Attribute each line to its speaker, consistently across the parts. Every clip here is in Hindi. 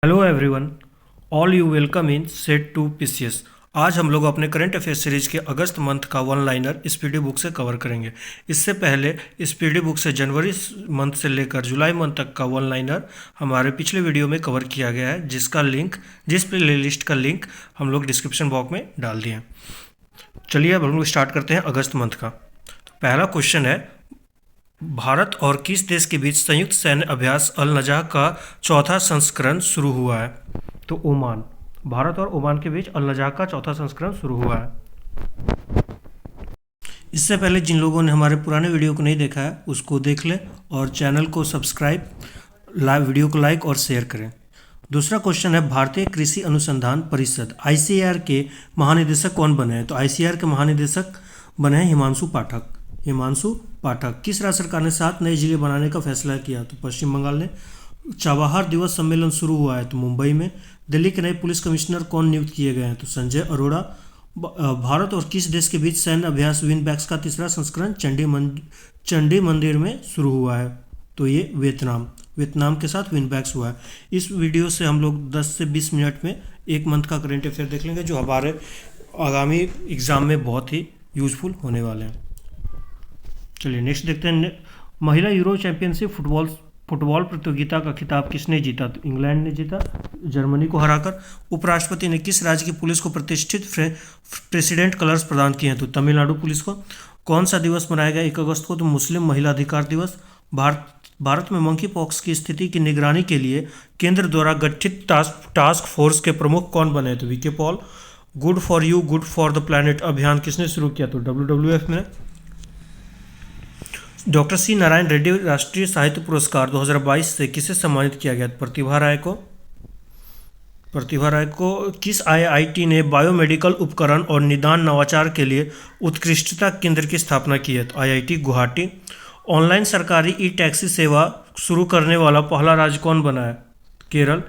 Speaker 1: Hello everyone, all you welcome in set to PCS. आज हम लोग अपने करंट अफेयर्स सीरीज के अगस्त मंथ का वन लाइनर स्पीडी बुक से कवर करेंगे। इससे पहले स्पीडी बुक से जनवरी मंथ से लेकर जुलाई मंथ तक का वन लाइनर हमारे पिछले वीडियो में कवर किया गया है, जिस प्ले लिस्ट का लिंक हम लोग डिस्क्रिप्शन बॉक्स में डाल दिए हैं। चलिए अब हम लोग स्टार्ट करते हैं अगस्त मंथ का। तो पहला क्वेश्चन है, भारत और किस देश के बीच संयुक्त सैन्य अभ्यास अल नजाह का चौथा संस्करण शुरू हुआ है? तो ओमान। भारत और ओमान के बीच अल नजाह का चौथा संस्करण शुरू हुआ है। इससे पहले जिन लोगों ने हमारे पुराने वीडियो को नहीं देखा है उसको देख लें और चैनल को सब्सक्राइब, वीडियो को लाइक और शेयर करें। दूसरा क्वेश्चन है, भारतीय कृषि अनुसंधान परिषद आईसीएआर के महानिदेशक कौन बने हैं? तो आईसीएआर के महानिदेशक बने हैं हिमांशु पाठक। किस राज्य सरकार ने 7 नए जिले बनाने का फैसला किया? तो पश्चिम बंगाल ने। चबाहार दिवस सम्मेलन शुरू हुआ है तो मुंबई में। दिल्ली के नए पुलिस कमिश्नर कौन नियुक्त किए गए हैं? तो संजय अरोड़ा। भारत और किस देश के बीच सैन्य अभ्यास विनबैक्स का तीसरा संस्करण चंडी मंदिर में शुरू हुआ है? तो ये वियतनाम के साथ विनबैक्स हुआ है। इस वीडियो से हम लोग 10 से 20 मिनट में एक मंथ का करंट अफेयर देख लेंगे, जो हमारे आगामी एग्जाम में बहुत ही यूजफुल होने वाले हैं। चलिए नेक्स्ट देखते हैं। महिला यूरो चैंपियनशिप फुटबॉल प्रतियोगिता का खिताब किसने जीता? तो इंग्लैंड ने जीता, जर्मनी को हराकर। उपराष्ट्रपति ने किस राज्य की पुलिस को प्रतिष्ठित प्रेसिडेंट कलर्स प्रदान किए हैं? तो तमिलनाडु पुलिस को। कौन सा दिवस मनाया गया 1 अगस्त को? तो मुस्लिम महिला अधिकार दिवस। भारत में मंकी पॉक्स की स्थिति की निगरानी के लिए केंद्र द्वारा गठित टास्क फोर्स के प्रमुख कौन बने? तो VK Paul. Good for you good for the planet अभियान किसने शुरू किया? तो WWF में। डॉक्टर सी नारायण रेड्डी राष्ट्रीय साहित्य पुरस्कार 2022 से किसे सम्मानित किया गया? प्रतिभा राय को। किस आईआईटी ने बायोमेडिकल उपकरण और निदान नवाचार के लिए उत्कृष्टता केंद्र की स्थापना की है? तो आईआईटी गुवाहाटी। ऑनलाइन सरकारी ई टैक्सी सेवा शुरू करने वाला पहला राज्य कौन बना है? केरल।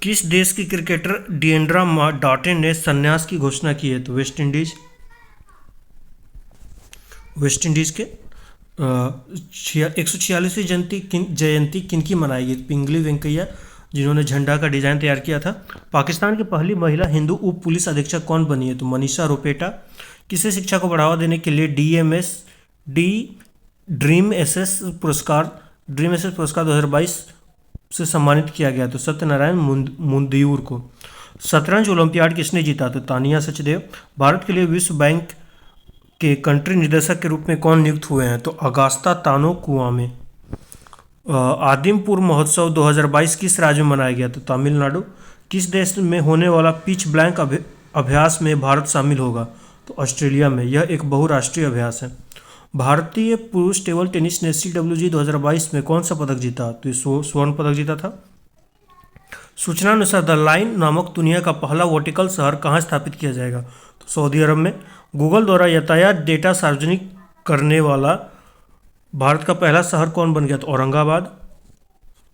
Speaker 1: किस देश की क्रिकेटर डिएंड्रा मार्टिन ने संन्यास की घोषणा की है? तो वेस्ट इंडीज के 146वीं जयंती किनकी मनाई गई? पिंगली वेंकैया, जिन्होंने झंडा का डिजाइन तैयार किया था। पाकिस्तान की पहली महिला हिंदू उप पुलिस अधीक्षक कौन बनी है? तो मनीषा रोपेटा। किसे शिक्षा को बढ़ावा देने के लिए ड्रीम एसएस पुरस्कार 2022 से सम्मानित किया गया? तो सत्यनारायण मुंदियूर को। शतरंज ओलंपियाड किसने जीता? तो तानिया सचदेव। भारत के लिए विश्व बैंक के कंट्री निदेशक के रूप में कौन नियुक्त हुए हैं? तो अगास्ता तानो कुआमे। आदिमपुर महोत्सव 2022 किस राज्य में मनाया गया? तो तमिलनाडु। किस देश में होने वाला पिच ब्लैंक अभ्यास में भारत शामिल होगा? तो ऑस्ट्रेलिया में। यह एक बहुराष्ट्रीय अभ्यास है। भारतीय पुरुष टेबल टेनिस ने CWG 2022 में कौन सा पदक जीता? तो ये स्वर्ण पदक जीता था। सूचना अनुसार द लाइन नामक दुनिया का पहला वर्टिकल शहर कहाँ स्थापित किया जाएगा? तो सऊदी अरब में। गूगल द्वारा यातायात डेटा सार्वजनिक करने वाला भारत का पहला शहर कौन बन गया? तो औरंगाबाद।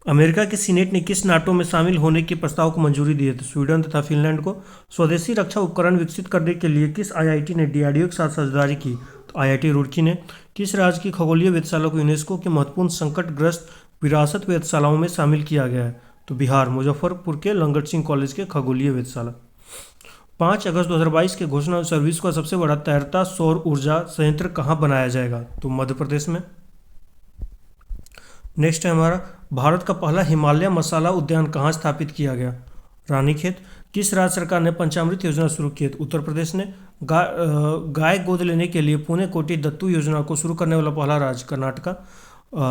Speaker 1: अमेरिका के सीनेट ने किस नाटो में शामिल होने के प्रस्ताव को मंजूरी दी है? तो स्वीडन तथा फिनलैंड को। स्वदेशी रक्षा उपकरण विकसित करने के लिए किस आईआईटी ने DRDO के साथ साझेदारी की? तो आईआईटी रुड़की ने। किस राज्य की खगोलीय वेधशाला को यूनेस्को के महत्वपूर्ण संकटग्रस्त विरासत वेधशालाओं में शामिल किया गया है? तो बिहार, मुजफ्फरपुर के लंगट सिंह कॉलेज के खगोलीय वेधशाला। 5 अगस्त 2022 के घोषणा अनुसार विश्व का सबसे बड़ा तैरता सौर ऊर्जा संयंत्र कहाँ बनाया जाएगा? तो मध्य प्रदेश में। नेक्स्ट है हमारा, भारत का पहला हिमालय मसाला उद्यान कहाँ स्थापित किया गया? रानीखेत। किस राज्य सरकार ने पंचामृत योजना शुरू की है? तो उत्तर प्रदेश ने। गाय गोद लेने के लिए पुणे कोटि दत्तू योजना को शुरू करने वाला पहला राज्य कर्नाटका।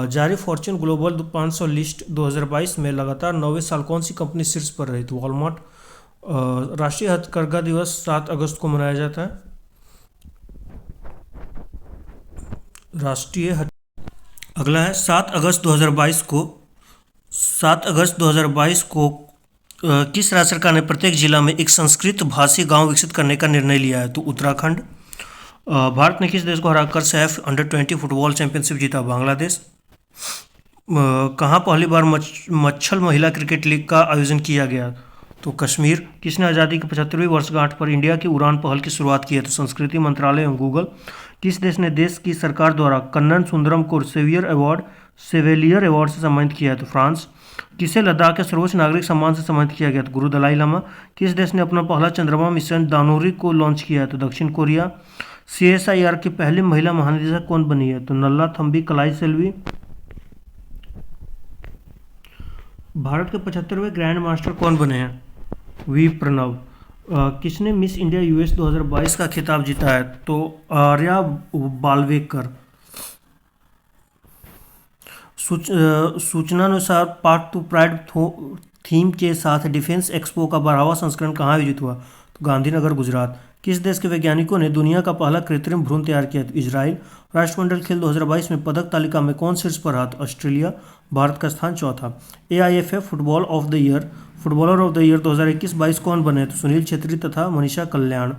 Speaker 1: जारी फॉर्च्यून ग्लोबल 500 लिस्ट 2022 में लगातार 9वें साल कौन सी कंपनी शीर्ष पर रही? तो वॉलमार्ट। राष्ट्रीय हथकरघा दिवस 7 अगस्त को मनाया जाता है। अगला है 7 अगस्त 2022 को किस राज्य सरकार ने प्रत्येक जिला में एक संस्कृत भाषी गांव विकसित करने का निर्णय लिया है? तो उत्तराखंड। भारत ने किस देश को हराकर सैफ अंडर-20 फुटबॉल चैंपियनशिप जीता? बांग्लादेश। कहाँ पहली बार मच्छल महिला क्रिकेट लीग का आयोजन किया गया? तो कश्मीर। किसने आज़ादी की 75वीं वर्षगांठ पर इंडिया की उड़ान पहल की शुरुआत की है? तो संस्कृति मंत्रालय एवं गूगल। किस देश ने देश की सरकार द्वारा कन्नन सुंदरम को सेवियर अवार्ड सेवेलियर अवार्ड से सम्मानित किया है? तो फ्रांस। किसे लद्दाख के सर्वोच्च नागरिक सम्मान से सम्मानित किया गया? तो गुरु दलाई लामा। किस देश ने अपना पहला चंद्रमा मिशन दानोरी को लॉन्च किया है? तो दक्षिण कोरिया। CSIR की पहली महिला महानिदेशक कौन बनी है? तो नल्ला थम्बी कलाई सेल्वी। भारत के 75वें ग्रैंड मास्टर कौन बने हैं? वी प्रणव। किसने मिस इंडिया US 2022 का खिताब जीता है? तो आर्या बालवेकर। सूचनानुसार पार्ट टू प्राइड थीम के साथ डिफेंस एक्सपो का 12वां संस्करण कहाँ आयोजित हुआ? तो गांधीनगर, गुजरात। किस देश के वैज्ञानिकों ने दुनिया का पहला कृत्रिम भ्रूण तैयार किया? तो इजराइल। राष्ट्रमंडल खेल 2022 में पदक तालिका में कौन शीर्ष पर रहा? तो ऑस्ट्रेलिया। भारत का स्थान चौथा। AIFF footballer of the year 2021-22 कौन बने? तो सुनील छेत्री तथा मनीषा कल्याण।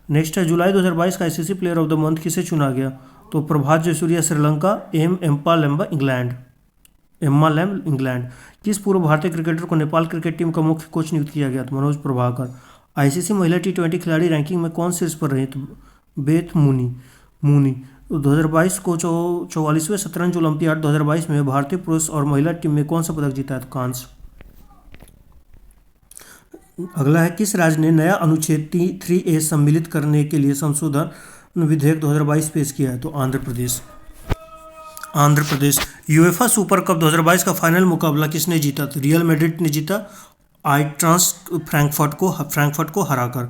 Speaker 1: नेक्स्ट है, जुलाई 2022 का ICC player of the month किसे चुना गया? तो Prabath Jayasuriya Sri Lanka, Emma Lamb England. किस पूर्व भारतीय क्रिकेटर को नेपाल क्रिकेट टीम का मुख्य कोच नियुक्त किया गया? तो मनोज प्रभाकर। ICC महिला T20 खिलाड़ी रैंकिंग में कौन शीर्ष पर रही? तो बेथ मूनी। 2022 को 44वें शतरंज ओलंपियाड 2022 में भारतीय पुरुष और महिला टीम में कौन सा पदक जीता है? तो कांस्य। अगला है, किस राज्य ने नया अनुच्छेद 3A सम्मिलित करने के लिए संशोधन विधेयक 2022 पेश किया है? तो Andhra Pradesh. UEFA super cup 2022 का फाइनल मुकाबला किसने जीता? तो रियल मैड्रिड ने जीता आइट्रांस फ्रैंकफर्ट को हराकर।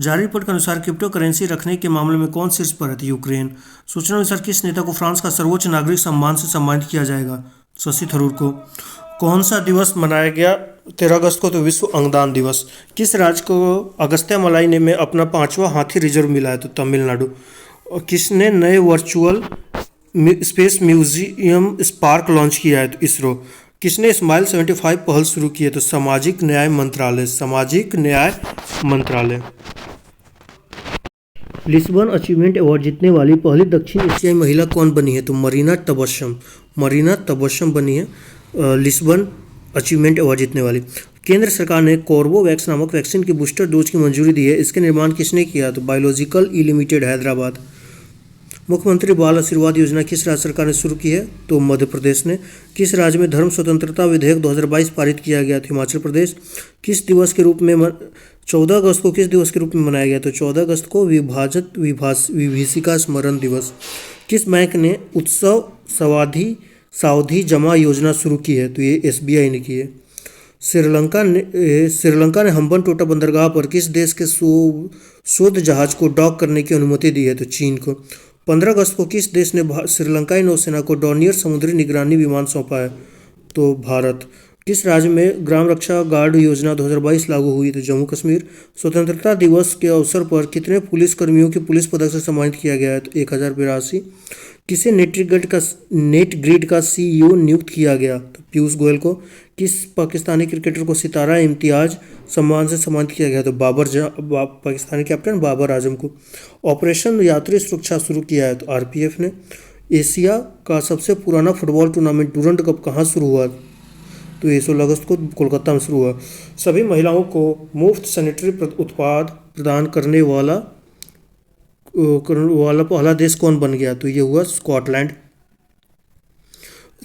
Speaker 1: जारी रिपोर्ट के अनुसार क्रिप्टो करेंसी रखने के मामले में कौन शीर्ष पर है? तो यूक्रेन। सूचना अनुसार किस नेता को फ्रांस का सर्वोच्च नागरिक सम्मान से सम्मानित किया जाएगा? शशि थरूर को। कौन सा दिवस मनाया गया 13 अगस्त को? तो विश्व अंगदान दिवस। किस राज्य को अगस्त्य मलाई में अपना 5वां हाथी रिजर्व मिला है? तो तमिलनाडु। किसने नए virtual space museum spark launch किया है? तो इसरो। किसने स्माइल 75 पहल शुरू की है? तो सामाजिक न्याय मंत्रालय। लिस्बन अचीवमेंट अवार्ड जीतने वाली पहली दक्षिण एशियाई महिला कौन बनी है? तो मरीना तबस्सम बनी है लिस्बन अचीवमेंट अवार्ड जीतने वाली। केंद्र सरकार ने कोर्बोवैक्स नामक वैक्सीन की बूस्टर डोज की मंजूरी दी है। इसके निर्माण किसने किया? तो बायोलॉजिकल ई लिमिटेड, हैदराबाद। मुख्यमंत्री बाल आशीर्वाद योजना किस राज्य सरकार ने शुरू की है? तो मध्य प्रदेश ने। किस राज्य में धर्म स्वतंत्रता विधेयक 2022 पारित किया गया? तो हिमाचल प्रदेश। 14 अगस्त को किस दिवस के रूप में मनाया गया? तो 14 अगस्त को विभीषिका स्मरण दिवस। किस बैंक ने उत्सव सावधि जमा योजना शुरू की है? तो ये SBI ने की है। श्रीलंका ने हम्बनटोटा बंदरगाह पर किस देश के शोध जहाज को डॉक करने की अनुमति दी है? तो चीन को। 15 अगस्त को किस देश ने श्रीलंकाई नौसेना को डॉर्नियर समुद्री निगरानी विमान सौंपा है? तो भारत। किस राज्य में ग्राम रक्षा गार्ड योजना 2022 लागू हुई? तो जम्मू कश्मीर। स्वतंत्रता दिवस के अवसर पर कितने पुलिस कर्मियों की पुलिस पदक से सम्मानित किया गया है? तो 1082। किसे नेटग्रिड का CEO नियुक्त किया गया? तो पीयूष गोयल को। किस पाकिस्तानी क्रिकेटर को सितारा इम्तियाज सम्मान से सम्मानित किया गया? तो पाकिस्तानी कैप्टन बाबर आजम को। ऑपरेशन यात्री सुरक्षा शुरू किया है? तो RPF ने। एशिया का सबसे पुराना फुटबॉल टूर्नामेंट डूरंड कप कहाँ शुरू हुआ? तो ये 16 अगस्त को कोलकाता में शुरू हुआ। सभी महिलाओं को मुफ्त सैनिटरी उत्पाद प्रदान करने वाला पहला देश कौन बन गया? तो ये हुआ स्कॉटलैंड।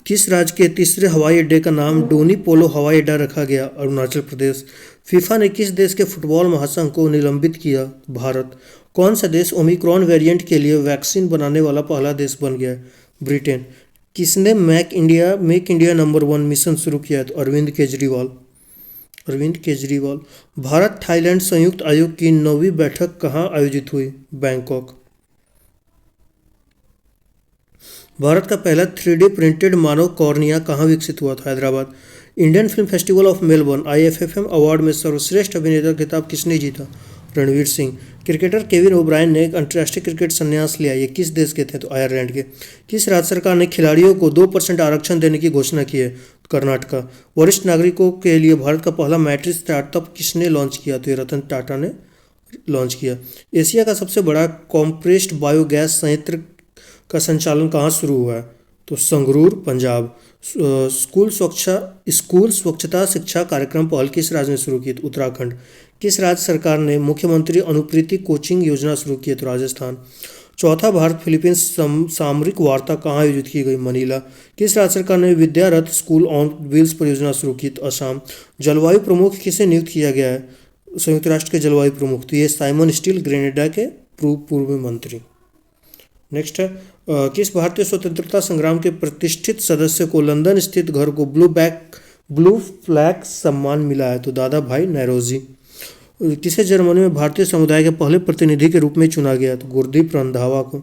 Speaker 1: किस राज्य के तीसरे हवाई अड्डे का नाम डोनी पोलो हवाई अड्डा रखा गया? अरुणाचल प्रदेश। फीफा ने किस देश के फुटबॉल महासंघ को निलंबित किया? भारत। कौन सा देश ओमिक्रॉन वेरिएंट के लिए वैक्सीन बनाने वाला पहला देश बन गया? ब्रिटेन। किसने मेक इंडिया नंबर 1 मिशन शुरू किया? तो अरविंद केजरीवाल। भारत थाईलैंड संयुक्त आयोग की 9वीं बैठक कहाँ आयोजित हुई? बैंकॉक। भारत का पहला 3D प्रिंटेड मानव कॉर्निया कहाँ विकसित हुआ था? Hyderabad. Indian film festival of Melbourne IFFM award में सर्वश्रेष्ठ अभिनेता खिताब किसने जीता? Ranveer Singh. Cricketer Kevin O'Brien ने अंतर्राष्ट्रीय क्रिकेट संन्यास लिया, ये किस देश के थे? तो आयरलैंड के। किस राज्य सरकार ने खिलाड़ियों को 2% आरक्षण देने की घोषणा की है? कर्नाटका। वरिष्ठ नागरिकों के लिए भारत का पहला मैट्रिक स्टार्टअप किसने लॉन्च किया? तो ये रतन टाटा ने लॉन्च किया। एशिया का सबसे बड़ा कॉम्प्रेस्ड बायोगैस संयंत्र का संचालन कहाँ शुरू हुआ है? तो संगरूर, पंजाब। स्कूल स्वच्छता शिक्षा कार्यक्रम पहल किस राज्य ने शुरू की? तो उत्तराखंड। किस राज्य सरकार ने मुख्यमंत्री अनुप्रीति कोचिंग योजना शुरू की है? तो राजस्थान। चौथा, भारत फिलीपींस सामरिक वार्ता कहाँ आयोजित की गई? मनीला। किस राज्य सरकार ने विद्यारथ स्कूल ऑन व्हील्स परियोजना शुरू की? असम। जलवायु प्रमुख किसे नियुक्त किया गया है? संयुक्त राष्ट्र के जलवायु प्रमुख, तो ये साइमन स्टील, ग्रेनेडा के पूर्व मंत्री। नेक्स्ट है, किस भारतीय स्वतंत्रता संग्राम के प्रतिष्ठित सदस्य को लंदन स्थित घर को ब्लू फ्लैग सम्मान मिला है? तो दादा भाई नौरोजी। किसे जर्मनी में भारतीय समुदाय के पहले प्रतिनिधि के रूप में चुना गया? तो गुरदीप रंधावा को।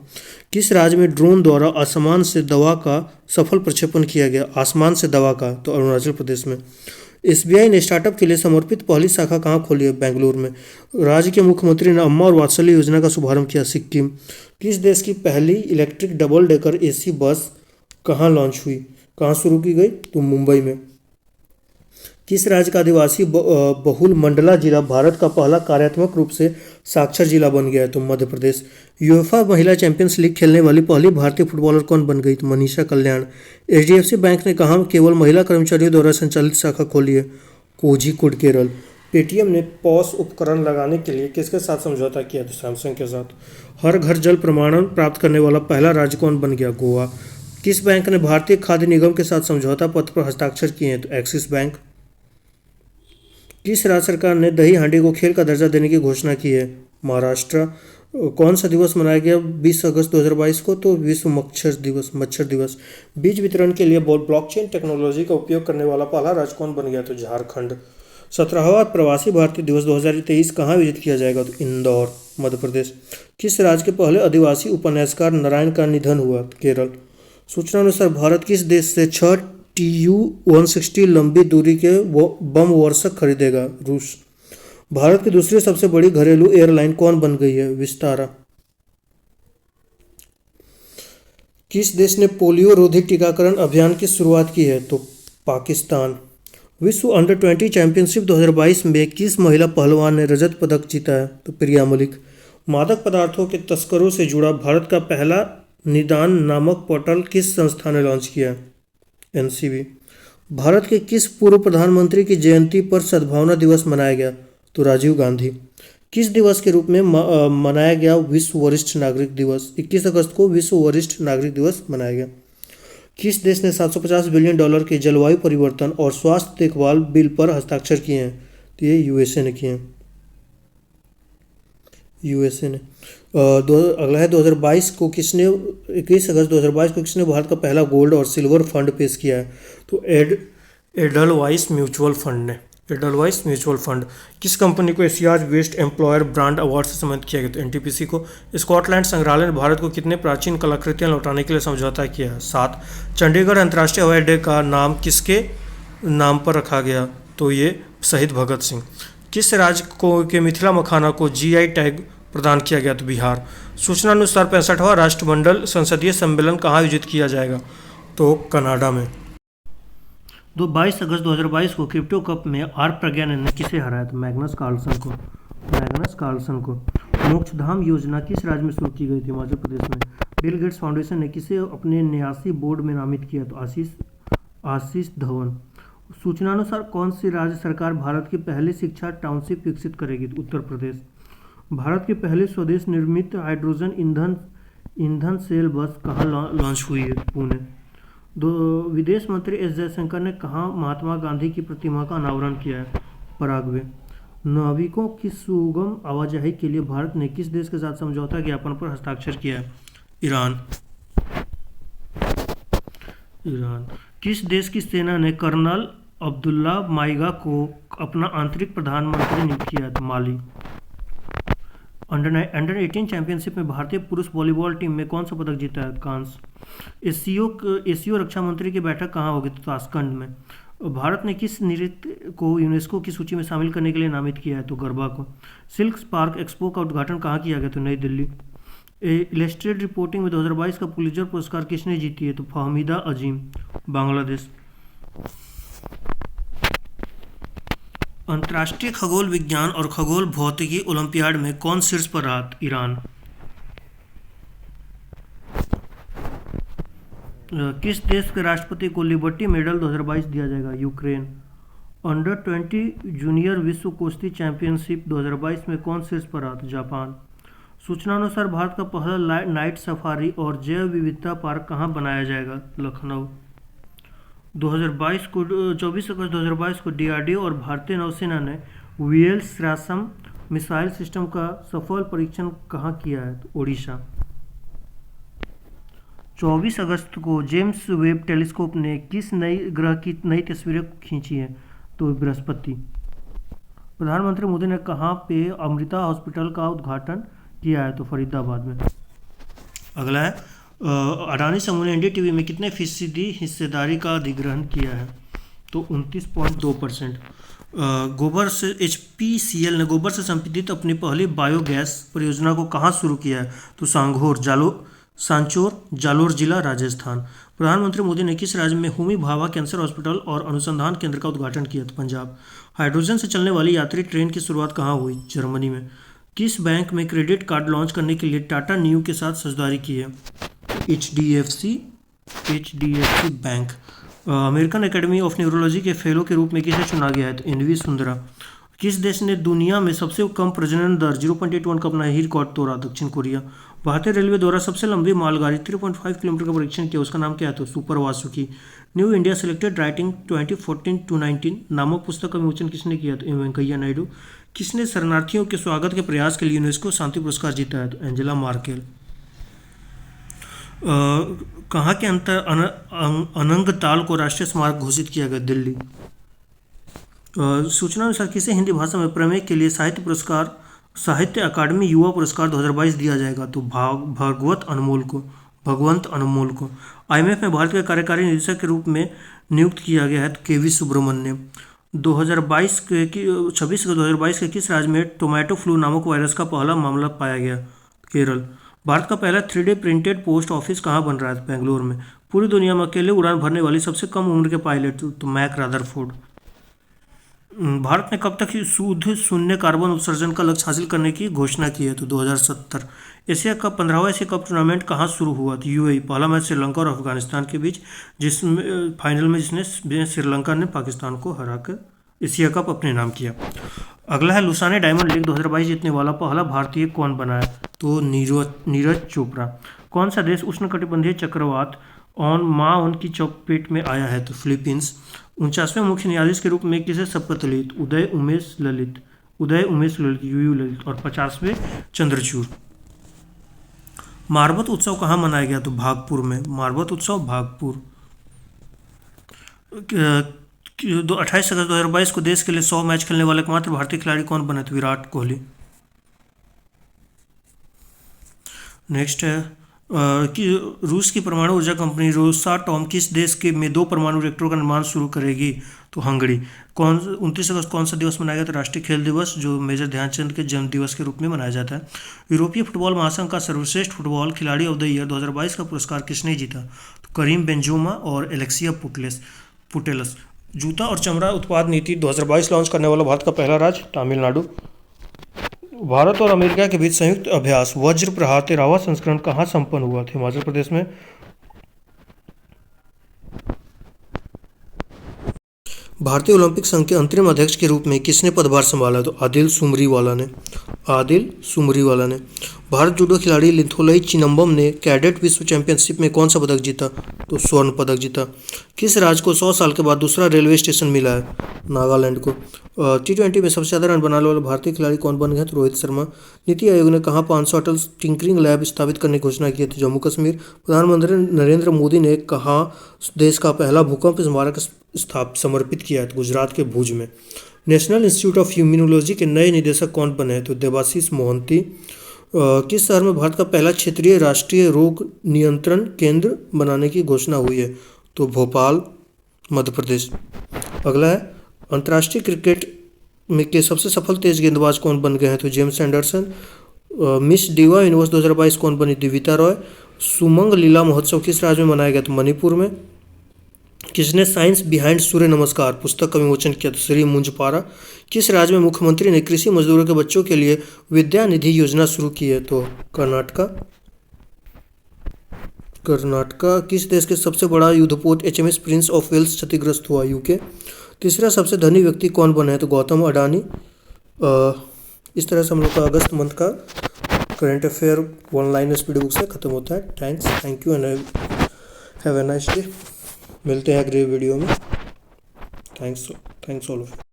Speaker 1: किस राज्य में ड्रोन द्वारा आसमान से दवा का सफल प्रक्षेपण किया गया? आसमान से दवा का, तो अरुणाचल प्रदेश में। एसबीआई ने स्टार्टअप के लिए समर्पित पहली शाखा कहाँ खोली है? बेंगलुरु में। राज्य के मुख्यमंत्री ने अम्मा और वात्सल्य योजना का शुभारंभ किया? सिक्किम। किस देश की पहली electric double decker AC bus कहाँ लॉन्च हुई, कहाँ शुरू की गई? तो मुंबई में। किस राज्य का आदिवासी बहुल मंडला जिला भारत का पहला कार्यात्मक रूप से साक्षर जिला बन गया है? तो मध्य प्रदेश। यूएफए महिला चैंपियंस लीग खेलने वाली पहली भारतीय फुटबॉलर कौन बन गई? तो मनीषा कल्याण। एचडीएफसी बैंक ने कहाँ केवल महिला कर्मचारियों द्वारा संचालित शाखा खोली है? कोझिकोड, केरल। पेटीएम ने पॉस उपकरण लगाने के लिए किसके साथ समझौता किया? तो सैमसंग के साथ। हर घर जल प्रमाणन प्राप्त करने वाला पहला राज्य कौन बन गया? गोवा। किस बैंक ने भारतीय खाद्य निगम के साथ समझौता पत्र पर हस्ताक्षर किए हैं? तो एक्सिस बैंक। किस राज्य सरकार ने दही हांडी को खेल का दर्जा देने की घोषणा की है? महाराष्ट्र। कौन सा दिवस मनाया गया 20 अगस्त 2022 को? तो विश्व मच्छर दिवस। बीज वितरण के लिए ब्लॉकचेन टेक्नोलॉजी का उपयोग करने वाला पहला राज्य कौन बन गया? तो झारखंड। 17वां प्रवासी भारतीय दिवस 2023 कहाँ आयोजित किया जाएगा? तो इंदौर, मध्य प्रदेश। किस राज्य के पहले आदिवासी उपन्यासकार नारायण का निधन हुआ? तो केरल। सूचना अनुसार भारत किस देश से 6 TU-160 लंबी दूरी के बम वर्षक खरीदेगा? रूस। भारत की दूसरी सबसे बड़ी घरेलू एयरलाइन कौन बन गई है? विस्तारा। किस देश ने पोलियो रोधी टीकाकरण अभियान की शुरुआत की है? तो पाकिस्तान। विश्व अंडर-20 चैंपियनशिप 2022 में किस महिला पहलवान ने रजत पदक जीता है? तो प्रिया मलिक। मादक पदार्थों के तस्करों से जुड़ा भारत का पहला निदान नामक पोर्टल किस संस्था ने लॉन्च किया? एनसीबी। भारत के किस पूर्व प्रधानमंत्री की जयंती पर सद्भावना दिवस मनाया गया? तो राजीव गांधी। किस दिवस के रूप में मनाया गया विश्व वरिष्ठ नागरिक दिवस? 21 अगस्त को विश्व वरिष्ठ नागरिक दिवस मनाया गया। किस देश ने $750 बिलियन के जलवायु परिवर्तन और स्वास्थ्य देखभाल बिल पर हस्ताक्षर किए हैं? तो ये यूएसए ने किए हैं। यूएसए ने। अगला है 2022 को किसने 21 अगस्त 2022 को किसने भारत का पहला गोल्ड और सिल्वर फंड पेश किया है? तो एडलवाइस म्यूचुअल फंड ने। Edelweiss mutual fund. किस कंपनी को Asia's best employer brand award से सम्मानित किया गया? तो एनटीपीसी को। स्कॉटलैंड संग्रहालय ने भारत को कितने प्राचीन कलाकृतियां लौटाने के लिए समझौता किया है? 7। चंडीगढ़ अंतर्राष्ट्रीय हवाई अड्डे का नाम किसके नाम पर रखा गया? तो ये शहीद भगत सिंह। किस राज्य को के मिथिला मखाना को जीआई टैग प्रदान किया गया? तो बिहार। सूचना अनुसार 65वां राष्ट्रमंडल संसदीय सम्मेलन कहाँ आयोजित किया जाएगा? तो कनाडा में। 22 अगस्त 2022 को क्रिप्टो कप में आर प्रज्ञान ने किसे हराया? तो मैग्नस कार्लसन को। मोक्षधाम योजना किस राज्य में शुरू की गई थी? हिमाचल प्रदेश में। बिल गेट्स फाउंडेशन ने किसे अपने न्यासी बोर्ड में नामित किया? तो आशीष धवन। सूचनानुसार कौन सी राज्य सरकार भारत की पहली शिक्षा टाउनशिप विकसित करेगी? तो उत्तर प्रदेश। भारत की पहली स्वदेश निर्मित हाइड्रोजन ईंधन सेल बस कहाँ लॉन्च हुई है? पुणे। विदेश मंत्री एस जयशंकर ने कहाँ महात्मा गांधी की प्रतिमा का अनावरण किया है? पराग्वे। नाविकों की सुगम आवाजाही के लिए भारत ने किस देश के साथ समझौता ज्ञापन पर हस्ताक्षर किया है? ईरान। किस देश की सेना ने कर्नल अब्दुल्ला माइगा को अपना आंतरिक प्रधानमंत्री नियुक्त किया? तो माली। अंडर 18 चैंपियनशिप में भारतीय पुरुष वॉलीबॉल टीम में कौन सा पदक जीता है? कांस्य। एशियो रक्षा मंत्री की बैठक कहाँ होगी? तो ताशकंद में। भारत ने किस नृत्य को यूनेस्को की सूची में शामिल करने के लिए नामित किया है? तो गरबा को। सिल्क स्पार्क एक्सपो का उद्घाटन कहाँ किया गया? तो नई दिल्ली। इलस्ट्रेटेड रिपोर्टिंग में 2022 का पुलित्जर पुरस्कार किसने जीती है? तो फहमीदा अजीम, बांग्लादेश। अंतर्राष्ट्रीय खगोल विज्ञान और खगोल भौतिकी ओलंपियाड में कौन शीर्ष पर रहा? ईरान। किस देश के राष्ट्रपति को लिबर्टी मेडल 2022 दिया जाएगा? यूक्रेन। अंडर 20 जूनियर विश्व कुश्ती चैंपियनशिप 2022 में कौन शीर्ष पर रहा? जापान। सूचना अनुसार भारत का पहला नाइट सफारी और जैव विविधता पार्क कहाँ बनाया जाएगा? लखनऊ। 2022 को 24 अगस्त 2022 को डीआरडीओ और भारतीय नौसेना ने वीएल श्रासम मिसाइल सिस्टम का सफल परीक्षण कहाँ किया है? तो ओडिशा। 24 अगस्त को जेम्स वेब टेलीस्कोप ने किस नई ग्रह की नई तस्वीरें खींची हैं? तो बृहस्पति। प्रधानमंत्री मोदी ने कहाँ पे अमृता हॉस्पिटल का उद्घाटन किया है? तो फरीदाबाद में। अगला है अडानी समूह ने एनडीटीवी में कितने फीसदी हिस्सेदारी का अधिग्रहण किया है? तो 29.2%। गोबर से एचपीसीएल ने गोबर से संपीड़ित अपनी पहली बायोगैस परियोजना को कहाँ शुरू किया है? तो सांचौर जालोर जिला राजस्थान। प्रधानमंत्री मोदी ने किस राज्य में होमी भाभा कैंसर हॉस्पिटल और अनुसंधान केंद्र का उद्घाटन किया? तो पंजाब। हाइड्रोजन से चलने वाली यात्री ट्रेन की शुरुआत कहाँ हुई? जर्मनी में। किस बैंक में क्रेडिट कार्ड लॉन्च करने के लिए टाटा न्यू के साथ साझेदारी की है? HDFC bank. American academy of neurology के फेलो के रूप में किसे चुना गया है? तो एनवी सुंदरा। किस देश ने दुनिया में सबसे कम प्रजनन दर 0.81 का अपना ही रिकॉर्ड तोड़ा? दक्षिण कोरिया। भारतीय रेलवे द्वारा सबसे लंबी मालगाड़ी 3.5 किलोमीटर का परीक्षण किया, उसका नाम क्या है? तो super Vasuki. New India selected writing 2014-19 नामक पुस्तक का विमोचन किसने किया? तो वेंकैया नायडू। किसने शरणार्थियों के स्वागत के प्रयास के लिए यूनेस्को शांति पुरस्कार जीता है? तो एंजेला मार्केल। कहाँ के अनंगताल को राष्ट्रीय स्मारक घोषित किया गया? दिल्ली। सूचना अनुसार किसे हिंदी भाषा में प्रमेय के लिए साहित्य अकादमी युवा पुरस्कार 2022 दिया जाएगा? तो भगवंत अनमोल को। आईएमएफ में भारत के कार्यकारी निदेशक के रूप में नियुक्त किया गया है? तो केवी सुब्रमण्यम। 26 के किस राज्य में टोमेटो फ्लू नामक वायरस का पहला मामला पाया गया? केरल। भारत का पहला 3D प्रिंटेड पोस्ट ऑफिस कहाँ बन रहा है? बेंगलोर में। पूरी दुनिया में अकेले उड़ान भरने वाली सबसे कम उम्र के पायलट? तो मैक रादरफोर्ड। भारत ने कब तक शुद्ध शून्य कार्बन उत्सर्जन का लक्ष्य हासिल करने की घोषणा की है? तो 2070। एशिया कप 15वां एशिया कप टूर्नामेंट कहाँ शुरू हुआ? तो यूएई। पहला मैच श्रीलंका और अफगानिस्तान के बीच, जिसमें फाइनल में जिसने श्रीलंका ने पाकिस्तान को हराकर एशिया कप अपने नाम किया। अगला है लुसाने डायमंड लीग 2022 जीतने वाला पहला भारतीय कौन बना है? तो नीरज चोपड़ा। कौन सा देश उष्णकटिबंधीय चक्रवात ऑन की चपेट में आया है? तो फिलीपींस। 49वें मुख्य न्यायाधीश के रूप में किसे शपथ ली? उदय उमेश ललित यूयू ललित। और 50वें चंद्रचूड़। मारबत उत्सव कहाँ मनाया गया? तो भागपुर में। मारबत उत्सव भागपुर। 28 अगस्त 2022 को देश के लिए 100 मैच खेलने वाले एकमात्र भारतीय खिलाड़ी कौन बने? तो विराट कोहली। नेक्स्ट है कि रूस की परमाणु ऊर्जा कंपनी रोसाटॉम किस देश के में 2 परमाणु रिएक्टरों का निर्माण शुरू करेगी? तो हंगरी। 29 अगस्त कौन सा दिवस मनाया गया? तो राष्ट्रीय खेल दिवस, जो मेजर ध्यानचंद के जन्म दिवस के रूप में मनाया जाता है। यूरोपीय फुटबॉल महासंघ का सर्वश्रेष्ठ फुटबॉल खिलाड़ी ऑफ द ईयर 2022 का पुरस्कार किसने जीता? तो करीम बेंजोमा और एलेक्सिया पुटेलस। जूता और चमड़ा उत्पाद नीति 2022 लॉन्च करने वाला भारत का पहला राज्य? तमिलनाडु। भारत और अमेरिका के बीच संयुक्त अभ्यास वज्र प्रहार 13वां संस्करण कहाँ संपन्न हुआ? था हिमाचल प्रदेश में। भारतीय ओलंपिक संघ के अंतरिम अध्यक्ष के रूप में किसने पदभार संभाला? तो आदिल सुमरीवाला ने। भारत जूडो खिलाड़ी लिथोलाई चिनम्बम ने कैडेट विश्व चैंपियनशिप में कौन सा पदक जीता? तो स्वर्ण पदक जीता। किस राज्य को 100 साल के बाद दूसरा रेलवे स्टेशन मिला है? नागालैंड को। T20 में सबसे ज़्यादा रन बनाने वाले भारतीय खिलाड़ी कौन बन गए? तो रोहित शर्मा। नीति आयोग ने कहाँ 500 अटल टिंकरिंग लैब स्थापित करने की घोषणा की थी? जम्मू कश्मीर। प्रधानमंत्री नरेंद्र मोदी ने कहाँ देश का पहला भूकंप स्मारक समर्पित किया है? तो गुजरात के भुज में। नेशनल इंस्टीट्यूट ऑफ इम्यूनोलॉजी के नए निदेशक कौन बने हैं? तो देवाशीष मोहंती। किस शहर में भारत का पहला क्षेत्रीय राष्ट्रीय रोग नियंत्रण केंद्र बनाने की घोषणा हुई है? तो भोपाल, मध्य प्रदेश। अगला है अंतर्राष्ट्रीय क्रिकेट में के सबसे सफल तेज गेंदबाज कौन बन गए हैं? तो James Anderson. Miss diva universe 2022 कौन बनी? दिविता रॉय। सुमंग लीला महोत्सव किस राज्य में मनाया गया? तो मणिपुर में। किसने साइंस बिहाइंड सूर्य नमस्कार पुस्तक का विमोचन किया? तो श्री मुंजपारा। किस राज्य में मुख्यमंत्री ने कृषि मजदूरों के बच्चों के लिए विद्या निधि योजना शुरू की है? तो कर्नाटका। किस देश के सबसे बड़ा युद्धपोत HMS प्रिंस ऑफ वेल्स क्षतिग्रस्त हुआ? यूके। तीसरा सबसे धनी व्यक्ति कौन बने हैं? तो गौतम अडानी। इस तरह से हम लोग का अगस्त मंथ का current affair online speedy book से ख़त्म होता है। Thank you and have a nice day. मिलते हैं अगले वीडियो में। Thanks all of you.